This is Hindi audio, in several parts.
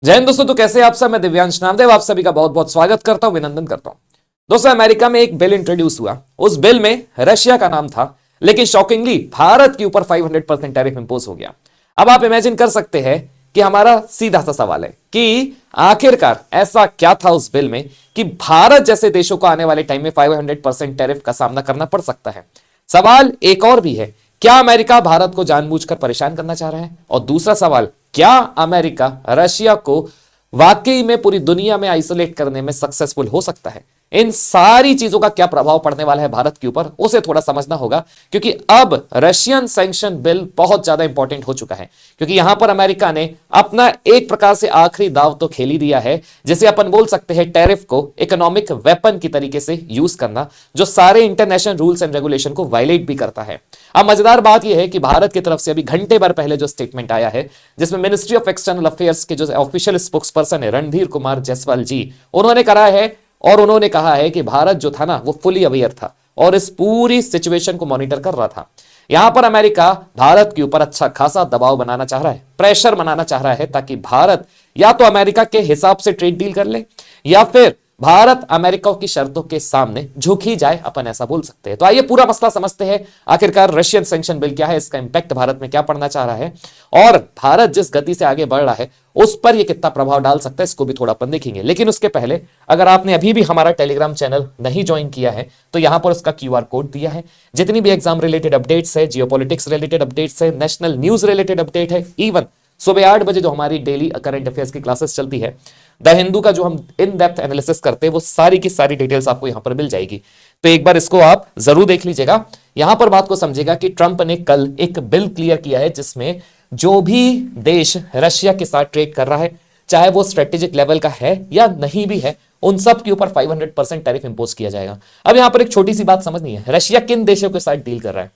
जय हिंद दोस्तों। तो कैसे आप सब? मैं दिव्यांश नामदेव आप सभी का बहुत बहुत स्वागत करता हूं, अभिनंदन करता हूं। दोस्तों, अमेरिका में एक बिल इंट्रोड्यूस हुआ। उस बिल में रशिया का नाम था, लेकिन शॉकिंगली भारत के ऊपर 500% टैरिफ इंपोज हो गया। अब आप इमेजिन कर सकते हैं कि हमारा सीधा सा सवाल है कि आखिरकार ऐसा क्या था उस बिल में कि भारत जैसे देशों को आने वाले टाइम में 500% टैरिफ का सामना करना पड़ सकता है। सवाल एक और भी है, क्या अमेरिका भारत को जानबूझकर परेशान करना चाह रहा है? और दूसरा सवाल, क्या अमेरिका रशिया को वाकई में पूरी दुनिया में आइसोलेट करने में सक्सेसफुल हो सकता है? इन सारी चीजों का क्या प्रभाव पड़ने वाला है भारत के ऊपर, उसे थोड़ा समझना होगा, क्योंकि अब रशियन सैंक्शन बिल बहुत ज्यादा इंपॉर्टेंट हो चुका है। क्योंकि यहां पर अमेरिका ने अपना एक प्रकार से आखिरी दाव तो खेल ही दिया है, जिसे अपन बोल सकते हैं टैरिफ को इकोनॉमिक वेपन की तरीके से यूज करना, जो सारे इंटरनेशनल रूल्स एंड रेगुलेशन को वायलेट भी करता है। अब मजेदार बात यह है कि भारत की तरफ से अभी घंटे भर पहले जो स्टेटमेंट आया है, जिसमें मिनिस्ट्री ऑफ एक्सटर्नल अफेयर्स के जो ऑफिशियल स्पोक्स पर्सन है रणधीर कुमार जायसवाल जी, उन्होंने कहा है कि भारत जो था ना, वो फुली अवेयर था और इस पूरी सिचुएशन को मॉनिटर कर रहा था। यहां पर अमेरिका भारत के ऊपर अच्छा खासा दबाव बनाना चाह रहा है, प्रेशर बनाना चाह रहा है, ताकि भारत या तो अमेरिका के हिसाब से ट्रेड डील कर ले या फिर भारत अमेरिका की शर्तों के सामने झुक ही जाए, अपन ऐसा बोल सकते हैं। तो आइए पूरा मसला समझते हैं, आखिरकार रशियन सैंक्शन बिल क्या है, इसका इंपैक्ट भारत में क्या पड़ना चाह रहा है और भारत जिस गति से आगे बढ़ रहा है उस पर यह कितना प्रभाव डाल सकता है, इसको भी थोड़ा अपन देखेंगे। लेकिन उसके पहले, अगर आपने अभी भी हमारा टेलीग्राम चैनल नहीं ज्वाइन किया है तो यहां पर उसका क्यूआर कोड दिया है। जितनी भी एग्जाम रिलेटेड अपडेट्स है, जियोपॉलिटिक्स रिलेटेड अपडेट्स है, नेशनल न्यूज रिलेटेड अपडेट है, इवन सुबह 8 बजे जो हमारी डेली करंट अफेयर्स की क्लासेस चलती है, द हिंदू का जो हम इन डेप्थ एनालिसिस करते हैं, वो सारी की सारी डिटेल्स आपको यहां पर मिल जाएगी। तो एक बार इसको आप जरूर देख लीजिएगा। यहां पर बात को समझेगा कि ट्रंप ने कल एक बिल क्लियर किया है, जिसमें जो भी देश रशिया के साथ ट्रेड कर रहा है, चाहे वो स्ट्रेटेजिक लेवल का है या नहीं भी है, उन सब के ऊपर 500% टैरिफ इंपोज किया जाएगा। अब यहां पर एक छोटी सी बात समझनी है, रशिया किन देशों के साथ डील कर रहा है?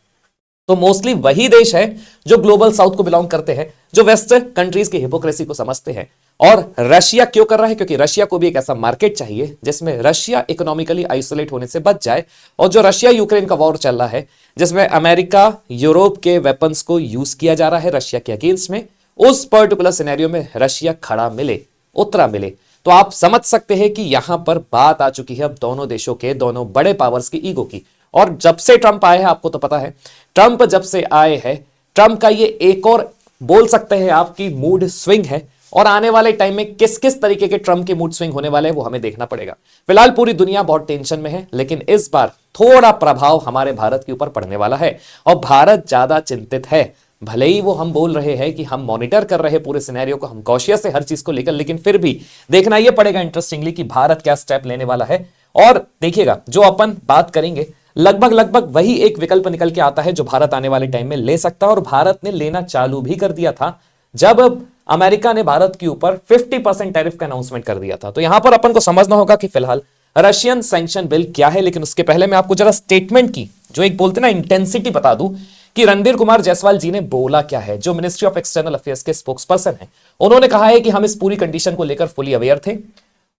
तो मोस्टली वही देश है जो ग्लोबल साउथ को बिलोंग करते हैं, जो वेस्ट कंट्रीज की हिपोक्रेसी को समझते हैं। और रशिया क्यों कर रहा है? क्योंकि रशिया को भी एक ऐसा मार्केट चाहिए जिसमें रशिया इकोनॉमिकली आइसोलेट होने से बच जाए। और जो रशिया यूक्रेन का वॉर चल रहा है, जिसमें अमेरिका यूरोप के वेपन्स को यूज किया जा रहा है रशिया के अगेंस्ट में, उस पर्टिकुलर सिनेरियो में रशिया खड़ा मिले, उतरा मिले, तो आप समझ सकते हैं कि यहां पर बात आ चुकी है अब दोनों देशों के, दोनों बड़े पावर्स की ईगो की। और जब से ट्रंप आए हैं, आपको तो पता है, ट्रंप जब से आए हैं, ट्रंप का ये एक और बोल सकते हैं आपकी मूड स्विंग है। और आने वाले टाइम में किस किस तरीके के ट्रंप के मूड स्विंग होने वाले हैं, वो हमें देखना पड़ेगा। फिलहाल पूरी दुनिया बहुत टेंशन में है, लेकिन इस बार थोड़ा प्रभाव हमारे भारत के ऊपर पड़ने वाला है और भारत ज्यादा चिंतित है। भले ही वो हम बोल रहे हैं कि हम मॉनिटर कर रहे हैं पूरे सिनेरियो को, हम कॉशियस है हर चीज को लेकर, लेकिन फिर भी देखना यह पड़ेगा इंटरेस्टिंगली कि भारत क्या स्टेप लेने वाला है। और देखिएगा, जो अपन बात करेंगे लगभग वही एक विकल्प निकल के आता है जो भारत आने वाले टाइम में ले सकता है, और भारत ने लेना चालू भी कर दिया था जब अमेरिका ने भारत के ऊपर 50% टैरिफ का अनाउंसमेंट कर दिया था। तो यहां पर अपन को समझना होगा कि फिलहाल रशियन सैंक्शन बिल क्या है। लेकिन उसके पहले मैं आपको जरा स्टेटमेंट की जो एक बोलते ना इंटेंसिटी बता दूं कि रणधीर कुमार जायसवाल जी ने बोला क्या है। जो मिनिस्ट्री ऑफ एक्सटर्नल अफेयर्स के स्पोक्स पर्सन है, उन्होंने कहा है कि हम इस पूरी कंडीशन को लेकर फुली अवेयर थे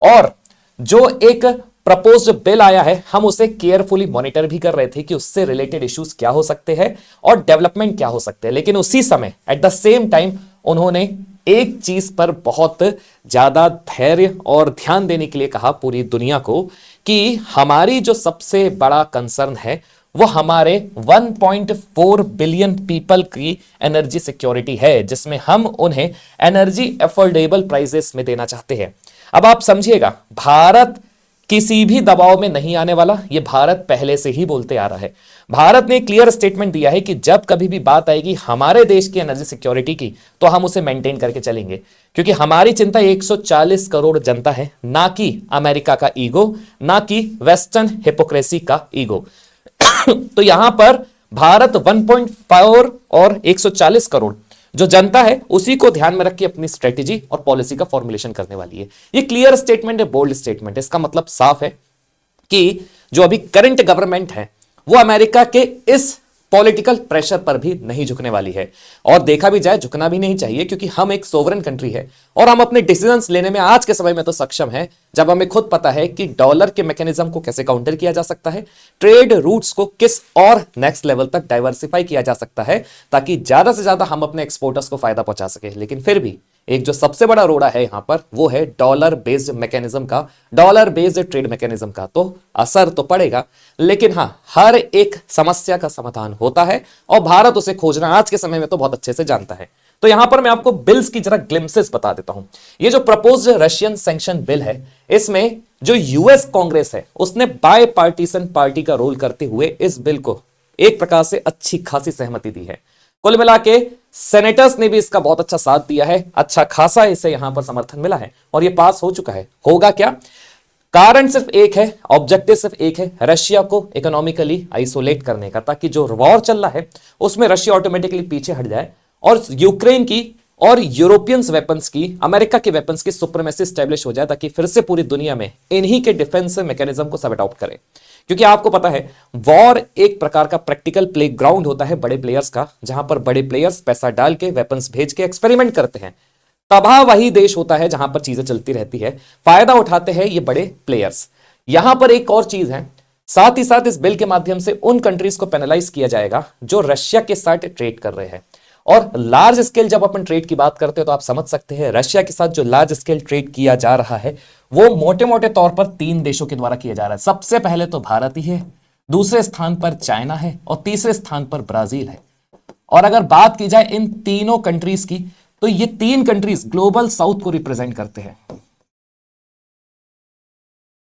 और जो एक प्रपोज्ड बिल आया है, हम उसे केयरफुली मॉनिटर भी कर रहे थे कि उससे रिलेटेड इश्यूज क्या हो सकते हैं और डेवलपमेंट क्या हो सकते हैं। लेकिन उसी समय एट द सेम टाइम उन्होंने एक चीज पर बहुत ज्यादा धैर्य और ध्यान देने के लिए कहा पूरी दुनिया को कि हमारी जो सबसे बड़ा कंसर्न है वो हमारे 1.4 बिलियन पीपल की एनर्जी सिक्योरिटी है, जिसमें हम उन्हें एनर्जी अफोर्डेबल प्राइसेस में देना चाहते हैं। अब आप समझिएगा, भारत किसी भी दबाव में नहीं आने वाला, यह भारत पहले से ही बोलते आ रहा है। भारत ने क्लियर स्टेटमेंट दिया है कि जब कभी भी बात आएगी हमारे देश की एनर्जी सिक्योरिटी की, तो हम उसे मेंटेन करके चलेंगे, क्योंकि हमारी चिंता 140 करोड़ जनता है, ना कि अमेरिका का ईगो, ना कि वेस्टर्न हिपोक्रेसी का ईगो। तो यहां पर भारत 1.4 और 140 करोड़ जो जनता है उसी को ध्यान में रख के अपनी स्ट्रेटेजी और पॉलिसी का फॉर्मुलेशन करने वाली है। ये क्लियर स्टेटमेंट है, बोल्ड स्टेटमेंट है। इसका मतलब साफ है कि जो अभी करंट गवर्नमेंट है वो अमेरिका के इस पॉलिटिकल प्रेशर पर भी नहीं झुकने वाली है। और देखा भी जाए, झुकना भी नहीं चाहिए, क्योंकि हम एक सोवरेन कंट्री है और हम अपने डिसीजंस लेने में आज के समय में तो सक्षम है, जब हमें खुद पता है कि डॉलर के मैकेनिज्म को कैसे काउंटर किया जा सकता है, ट्रेड रूट्स को किस और नेक्स्ट लेवल तक डाइवर्सिफाई किया जा सकता है, ताकि ज्यादा से ज्यादा हम अपने एक्सपोर्टर्स को फायदा पहुंचा सके। लेकिन फिर भी एक जो सबसे बड़ा रोड़ा है यहां पर वो है डॉलर बेस्ड मैकेनिज्म का, डॉलर बेस्ड ट्रेड मैकेनिज्म का। तो असर तो पड़ेगा, लेकिन हां, हर एक समस्या का समाधान होता है और भारत उसे खोजना आज के समय में तो बहुत अच्छे से जानता है। तो यहां पर मैं आपको बिल्स की जरा ग्लिम्सेस बता देता हूं। ये जो प्रपोज रशियन सैंक्शन बिल है, इसमें जो यूएस कांग्रेस है उसने बाय पार्टीसन पार्टी का रोल करते हुए इस बिल को एक प्रकार से अच्छी खासी सहमति दी है। कुल मिला के सेनेटर्स ने भी इसका बहुत अच्छा साथ दिया है, अच्छा खासा इसे यहां पर समर्थन मिला है और यह पास हो चुका है। होगा क्या, कारण सिर्फ एक है, ऑब्जेक्टिव सिर्फ एक है, रशिया को इकोनॉमिकली आइसोलेट करने का, ताकि जो वॉर चल रहा है उसमें रशिया ऑटोमेटिकली पीछे हट जाए और यूक्रेन की और यूरोपियंस वेपन्स की, अमेरिका के वेपन्स की सुप्रीमेसी स्टैब्लिश हो जाए, ताकि फिर से पूरी दुनिया में इन्हीं के डिफेंस मैकेनिज्म को सब अडॉप्ट करें। क्योंकि आपको पता है वॉर एक प्रकार का प्रैक्टिकल प्लेग्राउंड होता है बड़े प्लेयर्स का, जहां पर बड़े प्लेयर्स पैसा डाल के वेपन्स भेज के एक्सपेरिमेंट करते हैं। तबाह वही देश होता है जहां पर चीजें चलती रहती है, फायदा उठाते हैं ये बड़े प्लेयर्स। यहां पर एक और चीज है, साथ ही साथ इस बिल के माध्यम से उन कंट्रीज को पेनलाइज किया जाएगा जो रशिया के साथ ट्रेड कर रहे हैं। और लार्ज स्केल जब अपन ट्रेड की बात करते हैं तो आप समझ सकते हैं रशिया के साथ जो लार्ज स्केल ट्रेड किया जा रहा है वो मोटे मोटे तौर पर 3 देशों के द्वारा किया जा रहा है। सबसे पहले तो भारत ही है, दूसरे स्थान पर चाइना है और तीसरे स्थान पर ब्राजील है। और अगर बात की जाए इन तीनों कंट्रीज की, तो ये 3 कंट्रीज ग्लोबल साउथ को रिप्रेजेंट करते हैं।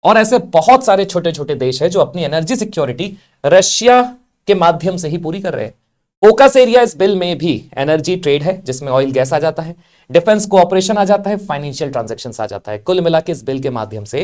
और ऐसे बहुत सारे छोटे छोटे देश हैं जो अपनी एनर्जी सिक्योरिटी रशिया के माध्यम से ही पूरी कर रहे हैं। फोकस एरिया इस बिल में भी एनर्जी ट्रेड है, जिसमें ऑयल गैस आ जाता है, डिफेंस कोऑपरेशन आ जाता है, फाइनेंशियल ट्रांजैक्शंस आ जाता है। कुल मिला के इस बिल के माध्यम से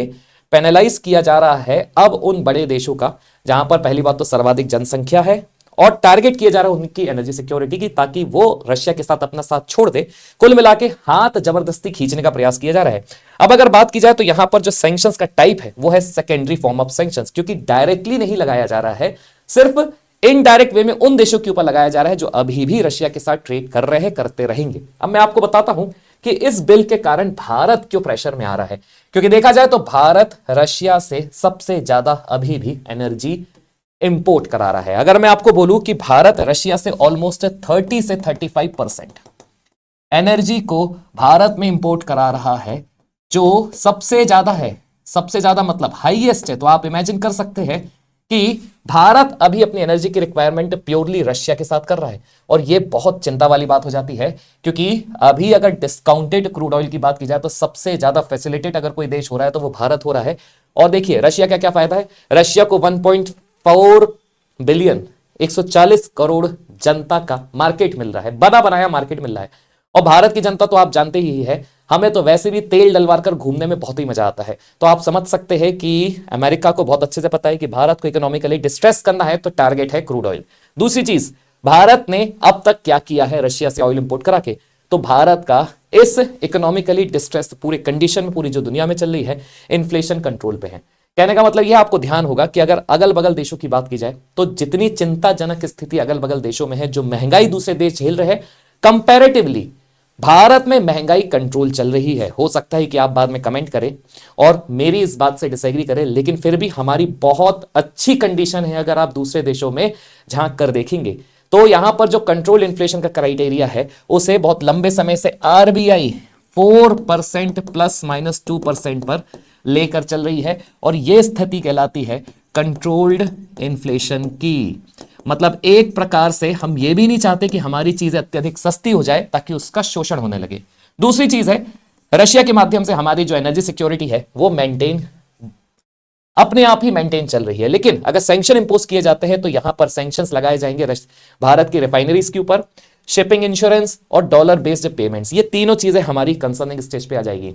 पेनलाइज किया जा रहा है अब उन बड़े देशों का जहां पर पहली बात तो सर्वाधिक जनसंख्या है और टारगेट किया जा रहा है उनकी एनर्जी सिक्योरिटी की, ताकि वो रशिया के साथ अपना साथ छोड़ दे। कुल मिला के हाथ जबरदस्ती खींचने का प्रयास किया जा रहा है। अब अगर बात की जाए तो यहां पर जो सैंक्शंस का टाइप है वो है सेकेंडरी फॉर्म ऑफ सैंक्शंस, क्योंकि डायरेक्टली नहीं लगाया जा रहा है, सिर्फ इनडायरेक्ट वे में उन देशों के ऊपर लगाया जा रहा है जो अभी भी रशिया के साथ ट्रेड कर रहे हैं, करते रहेंगे। अब मैं आपको बताता हूं कि इस बिल के कारण भारत क्यों प्रेशर में आ रहा है, क्योंकि देखा जाए तो भारत रशिया से सबसे ज्यादा अभी भी एनर्जी इंपोर्ट करा रहा है। अगर मैं आपको बोलूं कि भारत रशिया से ऑलमोस्ट 30 से 35% एनर्जी को भारत में इंपोर्ट करा रहा है, जो सबसे ज्यादा है, सबसे ज्यादा मतलब हाईएस्ट है। तो आप इमेजिन कर सकते हैं कि भारत अभी अपनी एनर्जी की रिक्वायरमेंट प्योरली रशिया के साथ कर रहा है। और यह बहुत चिंता वाली बात हो जाती है, क्योंकि अभी अगर डिस्काउंटेड क्रूड ऑयल की बात की जाए तो सबसे ज्यादा फैसिलिटेट अगर कोई देश हो रहा है तो वो भारत हो रहा है। और देखिए रशिया का क्या फायदा है, रशिया को 1.4 बिलियन 140 करोड़ जनता का मार्केट मिल रहा है, बना बनाया मार्केट मिल रहा है। और भारत की जनता तो आप जानते ही है, हमें तो वैसे भी तेल डलवा कर घूमने में बहुत ही मजा आता है। तो आप समझ सकते हैं कि अमेरिका को बहुत अच्छे से पता है कि भारत को इकोनॉमिकली डिस्ट्रेस करना है तो टारगेट है क्रूड ऑयल। दूसरी चीज, भारत ने अब तक क्या किया है रशिया से ऑयल इंपोर्ट करा के, तो भारत का इस इकोनॉमिकली डिस्ट्रेस पूरे कंडीशन में पूरी जो दुनिया में चल रही है, इन्फ्लेशन कंट्रोल पे है। कहने का मतलब यह आपको ध्यान होगा कि अगर अगल बगल देशों की बात की जाए तो जितनी चिंताजनक स्थिति अगल बगल देशों में है, जो महंगाई दूसरे देश झेल रहे हैं, कंपैरेटिवली भारत में महंगाई कंट्रोल चल रही है। हो सकता है कि आप बाद में कमेंट करें और मेरी इस बात से डिसएग्री करें, लेकिन फिर भी हमारी बहुत अच्छी कंडीशन है। अगर आप दूसरे देशों में झांक कर देखेंगे तो यहां पर जो कंट्रोल इन्फ्लेशन का क्राइटेरिया है उसे बहुत लंबे समय से आरबीआई 4% ±2% पर लेकर चल रही है और यह स्थिति कहलाती है कंट्रोल्ड इन्फ्लेशन की। मतलब एक प्रकार से हम ये भी नहीं चाहते कि हमारी चीजें अत्यधिक सस्ती हो जाए ताकि उसका शोषण होने लगे। दूसरी चीज है, रशिया के माध्यम से हमारी जो एनर्जी सिक्योरिटी है वो मेंटेन अपने आप ही मेंटेन चल रही है। लेकिन अगर सैंक्शन इंपोज किए जाते हैं तो यहां पर सैंक्शंस लगाए जाएंगे भारत की रिफाइनरीज के ऊपर, शिपिंग इंश्योरेंस और डॉलर बेस्ड पेमेंट्स। ये तीनों चीजें हमारी कंसर्निंग स्टेज पे आ जाएगी।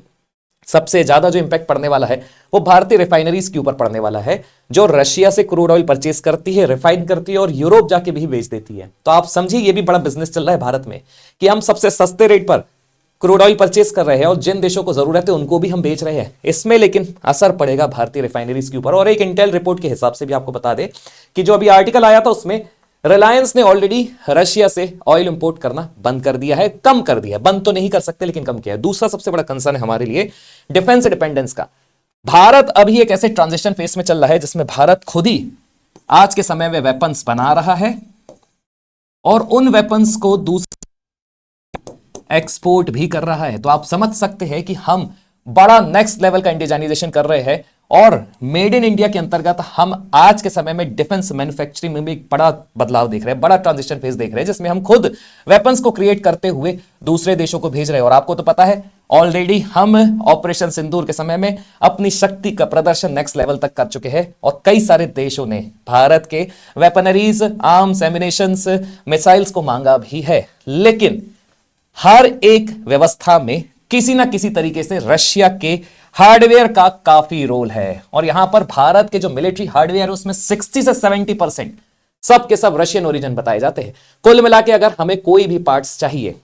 सबसे ज्यादा जो इंपैक्ट पड़ने वाला है वो भारतीय रिफाइनरीज के ऊपर पड़ने वाला है, जो रशिया से क्रूड ऑयल परचेस करती है, रिफाइन करती है और यूरोप जाके भी बेच देती है। तो आप समझिए ये भी बड़ा बिजनेस चल रहा है भारत में कि हम सबसे सस्ते रेट पर क्रूड ऑयल परचेस कर रहे हैं और जिन देशों को जरूरत है उनको भी हम बेच रहे हैं। इसमें लेकिन असर पड़ेगा भारतीय रिफाइनरीज के ऊपर। और एक इंटेल रिपोर्ट के हिसाब से भी आपको बता दें कि जो अभी आर्टिकल आया था उसमें रिलायंस ने ऑलरेडी रशिया से ऑयल इंपोर्ट करना बंद कर दिया है, कम कर दिया है। बंद तो नहीं कर सकते लेकिन कम किया है। दूसरा सबसे बड़ा कंसर्न है हमारे लिए डिफेंस डिपेंडेंस का। भारत अभी एक ऐसे ट्रांजिशन फेज में चल रहा है जिसमें भारत खुद ही आज के समय में वेपन्स बना रहा है और उन वेपन्स को दूसरे एक्सपोर्ट भी कर रहा है। तो आप समझ सकते हैं कि हम बड़ा नेक्स्ट लेवल का इंडिजाइनेशन कर रहे हैं और मेड इन इंडिया के अंतर्गत हम आज के समय में डिफेंस मैन्युफैक्चरिंग में भी एक बड़ा बदलाव देख रहे हैं, बड़ा ट्रांजिशन फेज देख रहे हैं, जिसमें हम खुद वेपन्स को क्रिएट करते हुए दूसरे देशों को भेज रहे हैं। और आपको तो पता है ऑलरेडी हम ऑपरेशन सिंदूर के समय में अपनी शक्ति का प्रदर्शन नेक्स्ट लेवल तक कर चुके हैं और कई सारे देशों ने भारत के वेपनरीज, आर्म्स, एमिनेशंस, मिसाइल्स को मांगा भी है। लेकिन हर एक व्यवस्था में किसी ना किसी तरीके से रशिया के हार्डवेयर का काफी रोल है और यहां पर भारत के जो मिलिट्री हार्डवेयर है उसमें 60 से 70% सब के सब रशियन ओरिजिन बताए जाते हैं। कुल मिला के अगर हमें कोई भी पार्ट्स चाहिए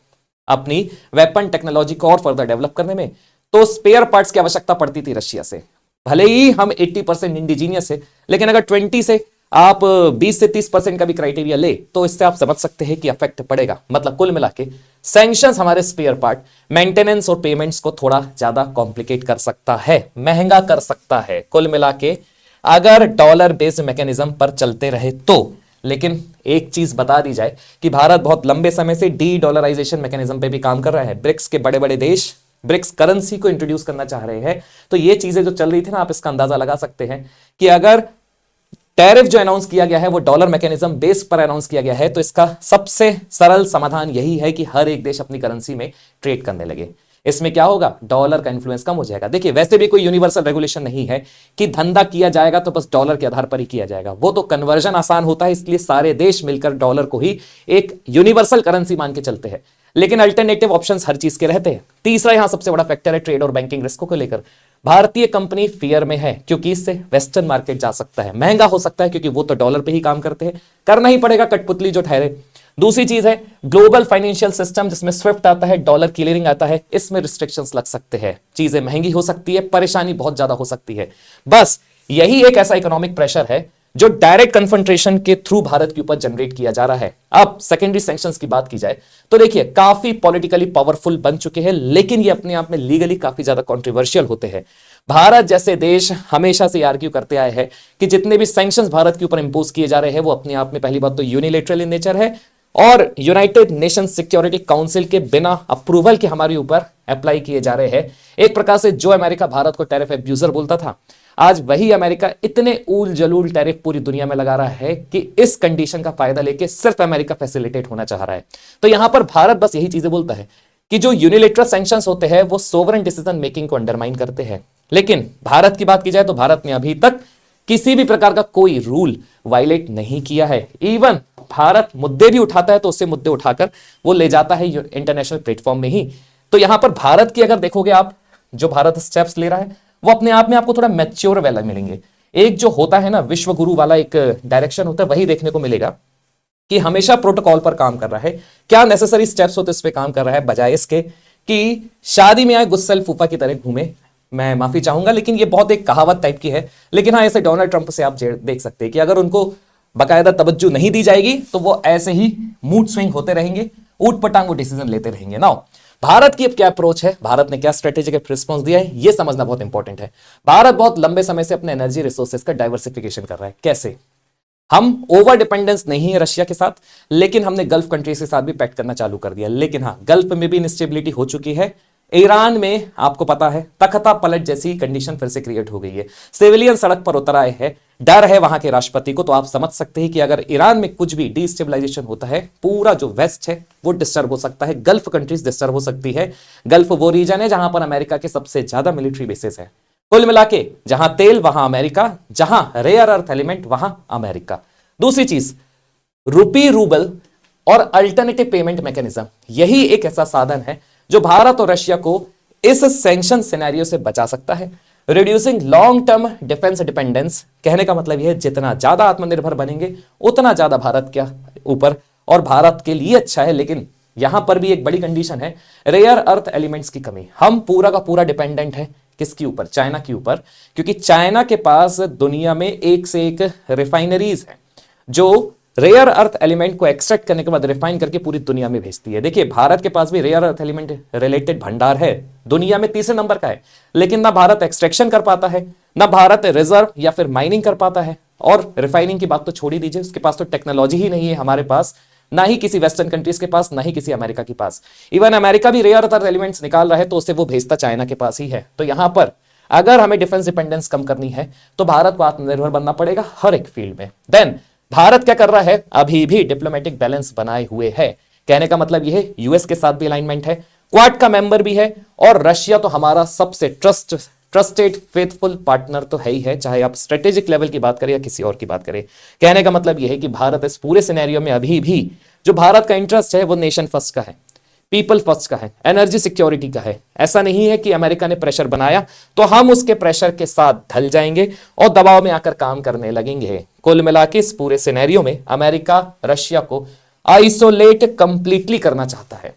अपनी वेपन टेक्नोलॉजी को और फर्दर डेवलप करने में, तो स्पेयर पार्ट्स की आवश्यकता पड़ती थी रशिया से। भले ही हम 80% इंडिजीनियस है, लेकिन अगर 20 से आप 20 से 30% का भी क्राइटेरिया ले तो इससे आप समझ सकते हैं कि अफेक्ट पड़ेगा। मतलब कुल मिला के सैंक्शंस हमारे स्पेयर पार्ट, मेंटेनेंस और पेमेंट्स को थोड़ा ज्यादा कॉम्प्लिकेट कर सकता है, महंगा कर सकता है कुल मिला के, अगर डॉलर बेस्ड मैकेनिज्म पर चलते रहे तो। लेकिन एक चीज बता दी जाए कि भारत बहुत लंबे समय से डी डॉलराइजेशन मैकेनिज्म पे भी काम कर रहा है। ब्रिक्स के बड़े बड़े देश ब्रिक्स करेंसी को इंट्रोड्यूस करना चाह रहे हैं। तो ये चीजें जो चल रही थी ना, आप इसका अंदाजा लगा सकते हैं कि अगर टैरिफ जो अनाउंस किया गया है वो डॉलर मैकेनिज्म बेस पर अनाउंस किया गया है, तो इसका सबसे सरल समाधान यही है कि हर एक देश अपनी करेंसी में ट्रेड करने लगे। इसमें क्या होगा, डॉलर का इन्फ्लुएंस कम हो जाएगा। देखिए वैसे भी कोई यूनिवर्सल रेगुलेशन नहीं है कि धंधा किया जाएगा तो बस डॉलर के आधार पर ही किया जाएगा, वो तो कन्वर्जन आसान होता है, इसलिए सारे देश मिलकर डॉलर को ही एक यूनिवर्सल करेंसी मान के चलते हैं। लेकिन अल्टरनेटिव ऑप्शंस हर चीज के रहते हैं। तीसरा यहां सबसे बड़ा फैक्टर है ट्रेड और बैंकिंग रिस्कों को लेकर। भारतीय कंपनी फियर में है क्योंकि इससे वेस्टर्न मार्केट जा सकता है, महंगा हो सकता है क्योंकि वो तो डॉलर पे ही काम करते हैं, करना ही पड़ेगा कठपुतली जो ठहरे। दूसरी चीज है ग्लोबल फाइनेंशियल सिस्टम, जिसमें स्विफ्ट आता है, डॉलर क्लियरिंग आता है, इसमें रिस्ट्रिक्शंस लग सकते हैं, चीजें महंगी हो सकती है, परेशानी बहुत ज्यादा हो सकती है। बस यही एक ऐसा इकोनॉमिक प्रेशर है जो डायरेक्ट कन्फ्रंटेशन के थ्रू भारत के ऊपर जनरेट किया जा रहा है। अब सेकेंडरी सैंक्शंस की बात की जाए तो देखिए काफी पॉलिटिकली पावरफुल बन चुके हैं, लेकिन ये अपने आप में लीगली काफी ज्यादा कंट्रोवर्शियल होते हैं। भारत जैसे देश हमेशा से आर्ग्यू करते आए हैं कि जितने भी सैंक्शंस भारत के ऊपर इंपोज किए जा रहे हैं वो अपने आप में पहली बात तो यूनिलेटरल इन नेचर है और यूनाइटेड नेशंस सिक्योरिटी काउंसिल के बिना अप्रूवल के हमारे ऊपर अप्लाई किए जा रहे हैं। एक प्रकार से जो अमेरिका भारत को टैरिफ एब्यूजर बोलता था, आज वही अमेरिका इतने ऊल जलूल टैरिफ पूरी दुनिया में लगा रहा है कि इस कंडीशन का फायदा लेके सिर्फ अमेरिका फैसिलिटेट होना चाह रहा है। तो यहां पर भारत बस यही चीजें बोलता है कि जो यूनिलेटरल सैंक्शंस होते हैं वो सोवरेन डिसीजन मेकिंग को अंडरमाइन करते हैं। लेकिन भारत की बात की जाए तो भारत ने अभी तक किसी भी प्रकार का कोई रूल वायलेट नहीं किया है। इवन भारत मुद्दे भी उठाता है तो उससे मुद्दे उठाकर वो ले जाता है इंटरनेशनल प्लेटफॉर्म में ही। तो यहां पर भारत की अगर देखोगे आप, जो भारत स्टेप्स ले रहा है वो अपने आप में आपको थोड़ा मैच्योर वाला मिलेंगे। एक जो होता है ना विश्व गुरु वाला एक डायरेक्शन होता है, वही देखने को मिलेगा कि हमेशा प्रोटोकॉल पर काम कर रहा है, क्या नेसेसरी स्टेप्स होते इस पे काम कर रहा है, बजाय इसके कि शादी में आए गुस्सेल फूफा की तरह घूमे। मैं माफी चाहूंगा लेकिन ये बहुत एक कहावत टाइप की है, लेकिन हाँ ऐसे डोनाल्ड ट्रंप से आप देख सकते हैं कि अगर उनको बाकायदा तवज्जो नहीं दी जाएगी तो वो ऐसे ही मूड स्विंग होते रहेंगे, ऊट पटांग वो डिसीजन लेते रहेंगे। ना भारत की अब क्या अप्रोच है, भारत ने क्या स्ट्रेटेजिक रिस्पॉन्स दिया है, ये समझना बहुत इंपॉर्टेंट है। भारत बहुत लंबे समय से अपने एनर्जी रिसोर्सेज का डाइवर्सिफिकेशन कर रहा है। कैसे, हम ओवर डिपेंडेंस नहीं है रशिया के साथ, लेकिन हमने गल्फ कंट्रीज के साथ भी पैक्ट करना चालू कर दिया। लेकिन हाँ गल्फ में भी इनस्टेबिलिटी हो चुकी है। ईरान में आपको पता है तख्ता पलट जैसी कंडीशन फिर से क्रिएट हो गई है, सिविलियन सड़क पर उतर आए हैं, डर है वहां के राष्ट्रपति को। तो आप समझ सकते हैं कि अगर ईरान में कुछ भी डिस्टेबलाइजेशन होता है, पूरा जो वेस्ट है वो डिस्टर्ब हो सकता है, गल्फ कंट्रीज डिस्टर्ब हो सकती है। गल्फ वो रीजन है जहां पर अमेरिका के सबसे ज्यादा मिलिट्री बेसेस है। कुल मिला के जहां तेल वहां अमेरिका, जहां रेयर अर्थ एलिमेंट वहां अमेरिका। दूसरी चीज रूपी रूबल और अल्टरनेटिव पेमेंट मैकेनिज्म, यही एक ऐसा साधन है जो भारत और रशिया को इस सैंक्शन सिनेरियो से बचा सकता है। Reducing long term defence dependence, कहने का मतलब यह है जितना ज्यादा आत्मनिर्भर बनेंगे उतना ज्यादा भारत के ऊपर और भारत के लिए अच्छा है। लेकिन यहां पर भी एक बड़ी कंडीशन है, रेयर अर्थ एलिमेंट्स की कमी। हम पूरा का पूरा डिपेंडेंट है किसके ऊपर, चाइना के ऊपर, क्योंकि चाइना के पास दुनिया में एक से एक रिफाइनरीज है जो रेयर अर्थ एलिमेंट को एक्सट्रैक्ट करने के बाद रिफाइन करके पूरी दुनिया में भेजती है। देखिए भारत के पास भी रेयर अर्थ एलिमेंट रिलेटेड भंडार है, दुनिया में तीसरे नंबर का है, लेकिन ना भारत एक्सट्रैक्शन कर पाता है, ना भारत रिजर्व या फिर माइनिंग कर पाता है। और रिफाइनिंग की बात तो छोड़ ही दीजिए, उसके पास तो टेक्नोलॉजी ही नहीं है हमारे पास ना ही किसी वेस्टर्न कंट्रीज के पास, ना ही किसी अमेरिका के पास। इवन अमेरिका भी रेयर अर्थ एलिमेंट्स निकाल रहा है तो उसे वो भेजता चाइना के पास ही है। तो यहां पर अगर हमें डिफेंस डिपेंडेंस कम करनी है तो भारत को आत्मनिर्भर बनना पड़ेगा हर एक फील्ड में। देन भारत क्या कर रहा है, अभी भी डिप्लोमेटिक बैलेंस बनाए हुए है। कहने का मतलब यह है यूएस के साथ भी अलाइनमेंट है, क्वाड का मेंबर भी है, और रशिया तो हमारा सबसे ट्रस्टेड फेथफुल पार्टनर तो है ही है, चाहे आप स्ट्रेटेजिक लेवल की बात करें या किसी और की बात करें। कहने का मतलब यह है कि भारत इस पूरे सिनेरियो में अभी भी जो भारत का इंटरेस्ट है वो नेशन फर्स्ट का है, पीपल फर्स्ट का है, एनर्जी सिक्योरिटी का है। ऐसा नहीं है कि अमेरिका ने प्रेशर बनाया तो हम उसके प्रेशर के साथ ढल जाएंगे और दबाव में आकर काम करने लगेंगे। कुल मिला के इस पूरे सिनेरियो में अमेरिका रशिया को आइसोलेट कंप्लीटली करना चाहता है,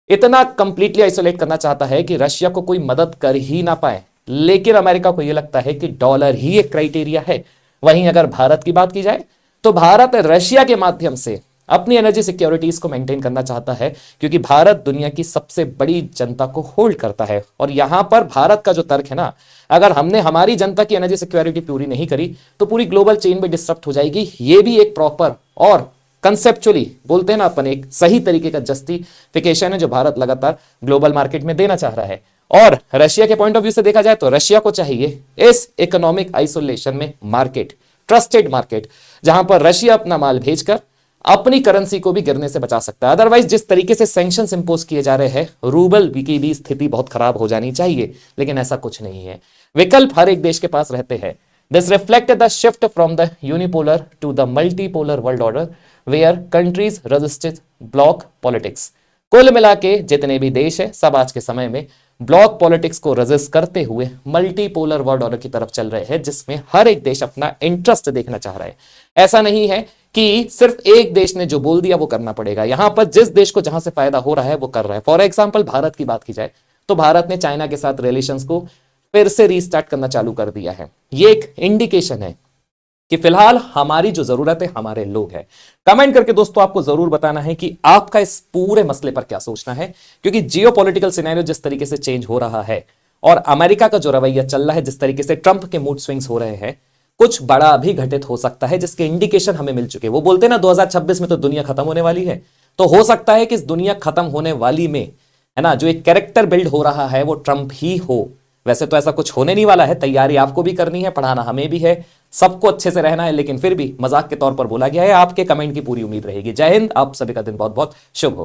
इतना कंप्लीटली आइसोलेट करना चाहता है कि रशिया को कोई मदद कर ही ना पाए। लेकिन अमेरिका को यह लगता है कि डॉलर ही एक क्राइटेरिया है। वहीं अगर भारत की बात की जाए तो भारत रशिया के माध्यम से अपनी एनर्जी सिक्योरिटीज को मेंटेन करना चाहता है, क्योंकि भारत दुनिया की सबसे बड़ी जनता को होल्ड करता है। और यहां पर भारत का जो तर्क है ना, अगर हमने हमारी जनता की एनर्जी सिक्योरिटी पूरी नहीं करी तो पूरी ग्लोबल चेन में डिस्टर्ब हो जाएगी। ये भी एक प्रॉपर और कंसेप्चुअली बोलते हैं ना अपन, एक सही तरीके का जस्टिफिकेशन है जो भारत लगातार ग्लोबल मार्केट में देना चाह रहा है। और रशिया के पॉइंट ऑफ व्यू से देखा जाए तो रशिया को चाहिए इस इकोनॉमिक आइसोलेशन में मार्केट, ट्रस्टेड मार्केट, जहां पर रशिया अपना माल भेजकर अपनी करेंसी को भी गिरने से बचा सकता है। अदरवाइज जिस तरीके से सैंक्शंस इंपोज किए जा रहे हैं, रूबल की भी स्थिति बहुत खराब हो जानी चाहिए, लेकिन ऐसा कुछ नहीं है। विकल्प हर एक देश के पास रहते हैं। This reflect the shift from the unipolar to the multipolar world order where countries resisted block politics. कुल मिला के जितने भी देश है सब आज के समय में ब्लॉक पॉलिटिक्स को रेजिस्ट करते हुए मल्टीपोलर वर्ल्ड ऑर्डर की तरफ चल रहे हैं, जिसमें हर एक देश अपना इंटरेस्ट देखना चाह रहा है। ऐसा नहीं है कि सिर्फ एक देश ने जो बोल दिया वो करना पड़ेगा। यहां पर जिस देश को जहां से फायदा हो रहा है वो कर रहा है। फॉर एग्जांपल भारत की बात की जाए तो भारत ने चाइना के साथ रिलेशंस को फिर से रीस्टार्ट करना चालू कर दिया है। ये एक इंडिकेशन है कि फिलहाल हमारी जो जरूरत है हमारे लोग हैं। कमेंट करके दोस्तों आपको जरूर बताना है कि आपका इस पूरे मसले पर क्या सोचना है, क्योंकि जियोपॉलिटिकल सिनेरियो जिस तरीके से चेंज हो रहा है और अमेरिका का जो रवैया चल रहा है, जिस तरीके से ट्रंप के मूड स्विंग्स हो रहे हैं, कुछ बड़ा भी घटित हो सकता है जिसके इंडिकेशन हमें मिल चुके हैं। वो बोलते हैं ना 2026 में तो दुनिया खत्म होने वाली है, तो हो सकता है कि इस दुनिया खत्म होने वाली में, है ना, जो एक कैरेक्टर बिल्ड हो रहा है वो ट्रंप ही हो। वैसे तो ऐसा कुछ होने नहीं वाला है, तैयारी आपको भी करनी है, पढ़ाना हमें भी है, सबको अच्छे से रहना है, लेकिन फिर भी मजाक के तौर पर बोला गया है। आपके कमेंट की पूरी उम्मीद रहेगी। जय हिंद, आप सभी का दिन बहुत बहुत शुभ हो।